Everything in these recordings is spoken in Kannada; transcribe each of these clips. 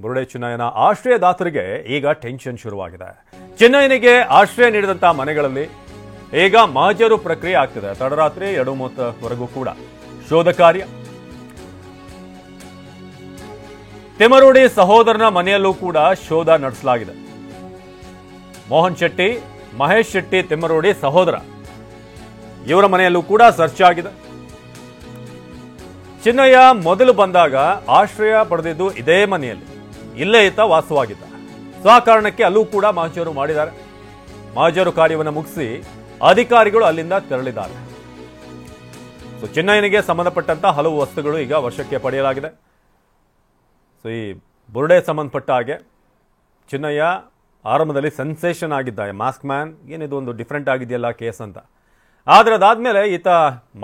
ಬುರುಡೆ ಚಿನ್ನಯ್ಯನ ಆಶ್ರಯದಾತರಿಗೆ ಈಗ ಟೆನ್ಷನ್ ಶುರುವಾಗಿದೆ. ಚಿನ್ನಯ್ಯನಿಗೆ ಆಶ್ರಯ ನೀಡಿದಂತಹ ಮನೆಗಳಲ್ಲಿ ಈಗ ಮಹಜರು ಪ್ರಕ್ರಿಯೆ ಆಗ್ತಿದೆ. ತಡರಾತ್ರಿ 2:30ವರೆಗೂ ಕೂಡ ಶೋಧ ಕಾರ್ಯ. ತಿಮರೋಡಿ ಸಹೋದರನ ಮನೆಯಲ್ಲೂ ಕೂಡ ಶೋಧ ನಡೆಸಲಾಗಿದೆ. ಮೋಹನ್ ಶೆಟ್ಟಿ, ಮಹೇಶ್ ಶೆಟ್ಟಿ ತಿಮರೋಡಿ ಸಹೋದರ, ಇವರ ಮನೆಯಲ್ಲೂ ಕೂಡ ಸರ್ಚ್ ಆಗಿದೆ. ಚಿನ್ನಯ್ಯ ಮೊದಲು ಬಂದಾಗ ಆಶ್ರಯ ಪಡೆದಿದ್ದು ಇದೇ ಮನೆಯಲ್ಲಿ, ಇಲ್ಲೇ ಈತ ವಾಸವಾಗಿದ್ದ. ಸೊ ಆ ಕಾರಣಕ್ಕೆ ಅಲ್ಲೂ ಕೂಡ ಮಹಜರು ಮಾಡಿದ್ದಾರೆ. ಮಹಜರು ಕಾರ್ಯವನ್ನು ಮುಗಿಸಿ ಅಧಿಕಾರಿಗಳು ಅಲ್ಲಿಂದ ತೆರಳಿದ್ದಾರೆ. ಸೊ ಚಿನ್ನಯ್ಯನಿಗೆ ಸಂಬಂಧಪಟ್ಟಂತ ಹಲವು ವಸ್ತುಗಳು ಈಗ ವಶಕ್ಕೆ ಪಡೆಯಲಾಗಿದೆ. ಸೊ ಈ ಬುರುಡೆ ಸಂಬಂಧಪಟ್ಟ ಹಾಗೆ ಚಿನ್ನಯ್ಯ ಆರಂಭದಲ್ಲಿ ಸೆನ್ಸೇಷನ್ ಆಗಿದ್ದ, ಮಾಸ್ಕ್ ಮ್ಯಾನ್, ಏನಿದು ಒಂದು ಡಿಫ್ರೆಂಟ್ ಆಗಿದೆಯಲ್ಲ ಕೇಸ್ ಅಂತ. ಆದರೆ ಅದಾದ್ಮೇಲೆ ಈತ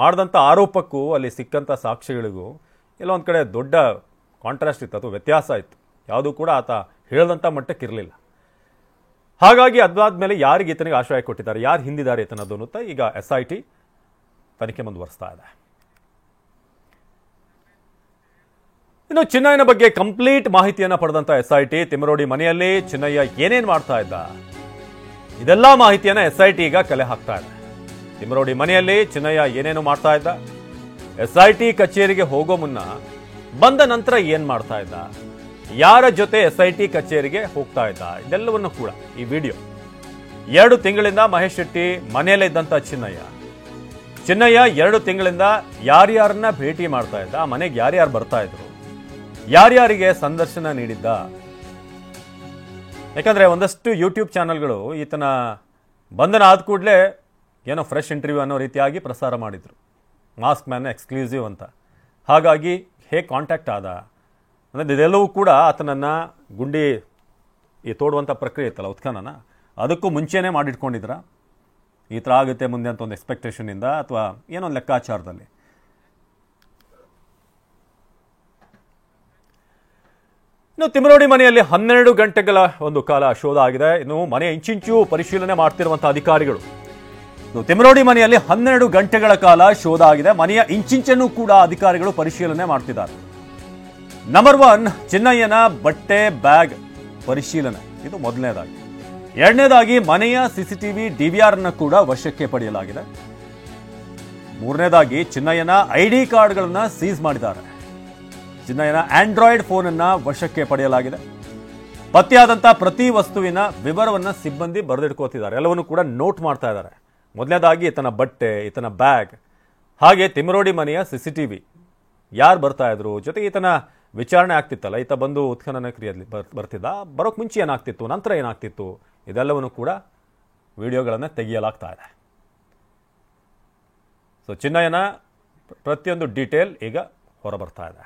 ಮಾಡಿದಂಥ ಆರೋಪಕ್ಕೂ ಅಲ್ಲಿ ಸಿಕ್ಕಂಥ ಸಾಕ್ಷಿಗಳಿಗೂ ಎಲ್ಲ ಒಂದು ಕಡೆ ದೊಡ್ಡ ಕಾಂಟ್ರಾಸ್ಟ್ ಇತ್ತು, ಅಥವಾ ವ್ಯತ್ಯಾಸ ಇತ್ತು. ಯಾವುದೂ ಕೂಡ ಆತ ಹೇಳಿದಂಥ ಮಟ್ಟಕ್ಕೆ ಇರಲಿಲ್ಲ. ಹಾಗಾಗಿ ಅದಾದ್ಮೇಲೆ ಯಾರಿಗೆ ಈತನಿಗೆ ಆಶ್ರಯ ಕೊಟ್ಟಿದ್ದಾರೆ, ಯಾರು ಹಿಂದಿದ್ದಾರೆ ಈತನದು ಅನ್ನುತ್ತಾ ಈಗ SIT ತನಿಖೆ ಮುಂದುವರಿಸ್ತಾ ಇದೆ. ಇನ್ನು ಚಿನ್ನಯ್ಯನ ಬಗ್ಗೆ ಕಂಪ್ಲೀಟ್ ಮಾಹಿತಿಯನ್ನು ಪಡೆದಂತ SIT ತಿಮರೋಡಿ ಮನೆಯಲ್ಲಿ ಚಿನ್ನಯ್ಯ ಏನೇನ್ ಮಾಡ್ತಾ ಇದ್ದ, ಇದೆಲ್ಲ ಮಾಹಿತಿಯನ್ನ SIT ಈಗ ಕಲೆ ಹಾಕ್ತಾ ಇದೆ. ತಿಮರೋಡಿ ಮನೆಯಲ್ಲಿ ಚಿನ್ನಯ್ಯ ಏನೇನು ಮಾಡ್ತಾ ಇದ್ದ, SIT ಕಚೇರಿಗೆ ಹೋಗೋ ಮುನ್ನ ಬಂದ ನಂತರ ಏನ್ ಮಾಡ್ತಾ ಇದ್ದ, ಯಾರ ಜೊತೆ SIT ಕಚೇರಿಗೆ ಹೋಗ್ತಾ ಇದ್ದ, ಇದೆಲ್ಲವನ್ನು ಕೂಡ ಈ ವಿಡಿಯೋ. 2 ತಿಂಗಳಿಂದ ಮಹೇಶ್ ಶೆಟ್ಟಿ ಮನೆಯಲ್ಲೇ ಇದ್ದಂತ ಚಿನ್ನಯ್ಯ 2 ತಿಂಗಳಿಂದ ಯಾರ್ಯಾರನ್ನ ಭೇಟಿ ಮಾಡ್ತಾ ಇದ್ದ, ಆ ಮನೆಗೆ ಯಾರ್ಯಾರು ಬರ್ತಾ ಇದ್ರು, ಯಾರ್ಯಾರಿಗೆ ಸಂದರ್ಶನ ನೀಡಿದ್ದ. ಯಾಕಂದ್ರೆ ಒಂದಷ್ಟು ಯೂಟ್ಯೂಬ್ ಚಾನೆಲ್ಗಳು ಈತನ ಬಂಧನ ಆದ ಕೂಡಲೇ ಏನೋ ಫ್ರೆಶ್ ಇಂಟರ್ವ್ಯೂ ಅನ್ನೋ ರೀತಿಯಾಗಿ ಪ್ರಸಾರ ಮಾಡಿದ್ರು, ಮಾಸ್ಕ್ ಮ್ಯಾನ್ ಎಕ್ಸ್ಕ್ಲೂಸಿವ್ ಅಂತ. ಹಾಗಾಗಿ ಹೇಗೆ ಕಾಂಟ್ಯಾಕ್ಟ್ ಆದ ಅಂದರೆ ಇದೆಲ್ಲವೂ ಕೂಡ ಆತನನ್ನು ಗುಂಡಿ ಈ ತೋಡುವಂಥ ಪ್ರಕ್ರಿಯೆ ಇತ್ತಲ್ಲ, ಉತ್ಖನನ, ಅದಕ್ಕೂ ಮುಂಚೆನೇ ಮಾಡಿಟ್ಕೊಂಡಿದ್ರ, ಈ ಥರ ಆಗುತ್ತೆ ಮುಂದೆ ಅಂತ ಒಂದು ಎಕ್ಸ್ಪೆಕ್ಟೇಷನಿಂದ ಅಥವಾ ಏನೋ ಒಂದು ಲೆಕ್ಕಾಚಾರದಲ್ಲಿ. ಇನ್ನು ತಿಮರೋಡಿ ಮನೆಯಲ್ಲಿ 12 ಗಂಟೆಗಳ ಒಂದು ಕಾಲ ಶೋಧ ಆಗಿದೆ. ಇನ್ನು ಮನೆ ಇಂಚಿಂಚು ಪರಿಶೀಲನೆ ಮಾಡ್ತಿರುವಂಥ ಅಧಿಕಾರಿಗಳು, ತಿಮರೋಡಿ ಮನೆಯಲ್ಲಿ 12 ಗಂಟೆಗಳ ಕಾಲ ಶೋಧ ಆಗಿದೆ. ಮನೆಯ ಇಂಚಿಂಚನ್ನು ಕೂಡ ಅಧಿಕಾರಿಗಳು ಪರಿಶೀಲನೆ ಮಾಡ್ತಿದ್ದಾರೆ. ನಂಬರ್ 1, ಚಿನ್ನಯ್ಯನ ಬಟ್ಟೆ ಬ್ಯಾಗ್ ಪರಿಶೀಲನೆ, ಇದು ಮೊದಲನೇದಾಗಿ. ಎರಡನೇದಾಗಿ ಮನೆಯ CCTV DVR ಅನ್ನು ಕೂಡ ವಶಕ್ಕೆ ಪಡೆಯಲಾಗಿದೆ. ಮೂರನೇದಾಗಿ ಚಿನ್ನಯ್ಯನ ID ಕಾರ್ಡ್ಗಳನ್ನ ಸೀಸ್ ಮಾಡಿದ್ದಾರೆ. ಚಿನ್ನಯ್ಯನ ಆಂಡ್ರಾಯ್ಡ್ ಫೋನ್ ಅನ್ನ ವಶಕ್ಕೆ ಪಡೆಯಲಾಗಿದೆ. ಪತ್ತೆಯಾದಂಥ ಪ್ರತಿ ವಸ್ತುವಿನ ವಿವರವನ್ನ ಸಿಬ್ಬಂದಿ ಬರೆದಿಟ್ಕೋತಿದ್ದಾರೆ, ಎಲ್ಲವನ್ನು ಕೂಡ ನೋಟ್ ಮಾಡ್ತಾ ಇದ್ದಾರೆ. ಮೊದಲನೇದಾಗಿ ಈತನ ಬಟ್ಟೆ, ಈತನ ಬ್ಯಾಗ್, ಹಾಗೆ ತಿಮರೋಡಿ ಮನೆಯ CCTV, ಯಾರು ಬರ್ತಾ ಇದ್ರು, ಜೊತೆಗೆ ಈತನ ವಿಚಾರಣೆ ಆಗ್ತಿತ್ತಲ್ಲ, ಈತ ಬಂದು ಉತ್ಖನನ ಕ್ರಿಯೆಯಲ್ಲಿ ಬರ್ತಿದ್ದ, ಬರೋಕ್ ಮುಂಚೆ ಏನಾಗ್ತಿತ್ತು, ನಂತರ ಏನಾಗ್ತಿತ್ತು, ಇದೆಲ್ಲವನ್ನು ಕೂಡ ವಿಡಿಯೋಗಳನ್ನು ತೆಗೆಯಲಾಗ್ತಾ ಇದೆ. ಸೊ ಚಿನ್ನಯ್ಯನ ಪ್ರತಿಯೊಂದು ಡೀಟೇಲ್ ಈಗ ಹೊರಬರ್ತಾ ಇದೆ.